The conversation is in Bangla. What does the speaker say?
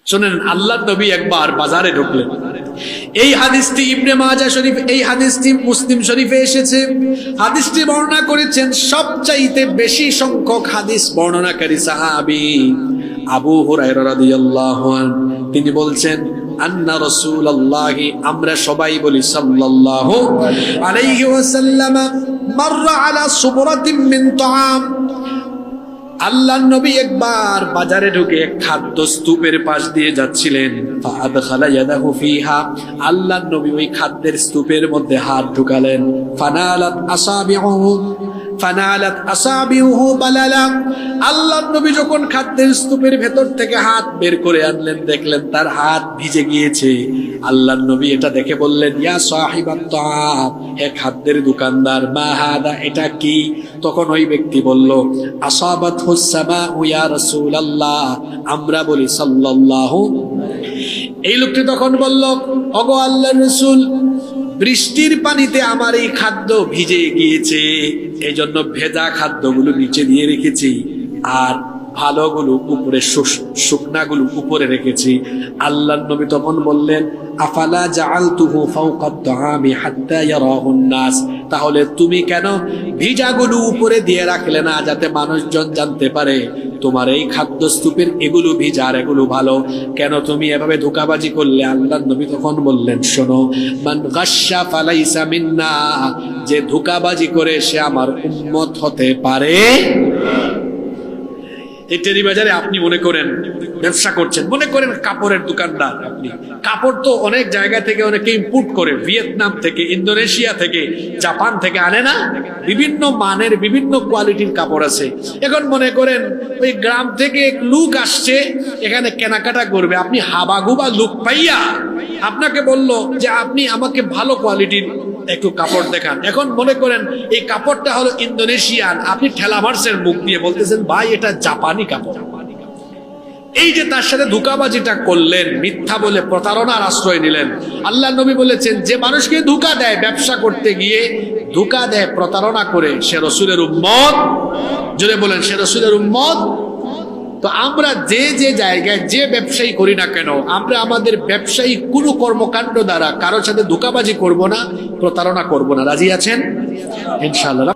শুনেন, আল্লাহর নবী একবার বাজারে ঢুকলেন। এই হাদিসটি ইবনে মাজাহ শরীফ, এই হাদিসটি মুসলিম শরীফে এসেছে। হাদিসটি বর্ণনা করেছেন সবচাইতে বেশি সংখ্যক হাদিস বর্ণনাকারী সাহাবী আবু হুরায়রা রাদিয়াল্লাহু আনহু। তিনি বলছেন, আন্না রাসূলুল্লাহি, আমরা সবাই বলি সাল্লাল্লাহু আলাইহি ওয়াসাল্লাম, মাররা আলা সুবরাতিন মিন তাআম। আল্লাহর নবী একবার বাজারে ঢুকে খাদ্য স্তূপের পাশ দিয়ে যাচ্ছিলেন। ফাআদখালা ইয়াদাহু ফিহা, আল্লাহর নবী ওই খাদ্যের স্তূপের মধ্যে হাত ঢুকালেন। ফানালাত আসাবিউহু বালালা, আল্লাহর নবী যখন খাদ্যের স্তূপের ভেতর থেকে হাত বের করে আনলেন, দেখলেন তার হাত ভিজে গিয়েছে। আল্লাহর নবী এটা দেখে বললেন, ইয়া সাহিবাত তাআম, হে খাদ্যের দোকানদার, মা হাদা, এটা কি? তখন ওই ব্যক্তি বলল, আসাবাতহুস সামাউ ইয়া রাসূলুল্লাহ, আমরা বলি সাল্লাল্লাহু। এই লোকটি তখন বলল, ওগো আল্লাহর রাসূল, বৃষ্টির পানিতে আমার এই খাদ্য ভিজে গিয়েছে, এই জন্য ভেজা খাদ্যগুলো নিচে দিয়ে রেখেছি, আর ভালোগুলো উপরে, শুকনাগুলো উপরে রেখেছি। আল্লাহর নবী তখন বললেন, আফালা জাআলতুহু ফাওকাত তাআমি হাত্তা ইয়ারাহুন নাস, তাহলে তুমি কেন ভিজাগুলো উপরে দিয়ে রাখলে না, যাতে মানুষজন জানতে পারে তোমার এই খাদ্য স্তূপের এগুলো ভিজা আর এগুলো ভালো? কেন তুমি এভাবে ধোঁকাবাজি করলে? আল্লাহর নবী তখন বললেন, শোনো, মান গাশশা ফালাইসা মিন্না, যে ধোঁকাবাজি করে সে আমার উম্মত হতে পারে। এই টেরি বাজারে আপনি মনে করেন ব্যবসা করছেন, মনে করেন কাপড়ের দোকানদার, আপনি কাপড় তো অনেক জায়গা থেকে অনেকে ইম্পোর্ট করে, ভিয়েতনাম থেকে, ইন্দোনেশিয়া থেকে, জাপান থেকে আনে না? বিভিন্ন মানের, বিভিন্ন কোয়ালিটির কাপড় আছে। এখন মনে করেন ওই গ্রাম থেকে এক লোক আসছে, এখানে কেনাকাটা করবে। আপনি হাবাগুবা লোক পাইয়া আপনাকে বলল যে আপনি আমাকে ভালো কোয়ালিটির একটু কাপড় দেখান। এখন মনে করেন এই কাপড়টা হলো ইন্দোনেশিয়ান, আপনি ঠেলা মারছেন মুখ দিয়ে, বলতেছেন ভাই এটা জাপানি কাপড়। এই যে তার সাথে ধোঁকাবাজিটা করলেন, মিথ্যা বলে প্রতারণার আশ্রয় নিলেন। আল্লাহ নবী বলেছেন, যে মানুষকে ধোঁকা দেয় ব্যবসা করতে গিয়ে, ধোঁকা দেয় প্রতারণা করে, সে রাসূলের উম্মত। জোরে বলেন, সে রাসূলের উম্মত। তো আমরা যে যে জায়গায় যে ব্যবসায়ী করি না কেন, আমরা আমাদের ব্যবসায়ী কোনো কর্মকাণ্ড দ্বারা কারোর সাথে ধোঁকাবাজি করব না, প্রতারণা করব না। রাজি আছেন ইনশাআল্লাহ?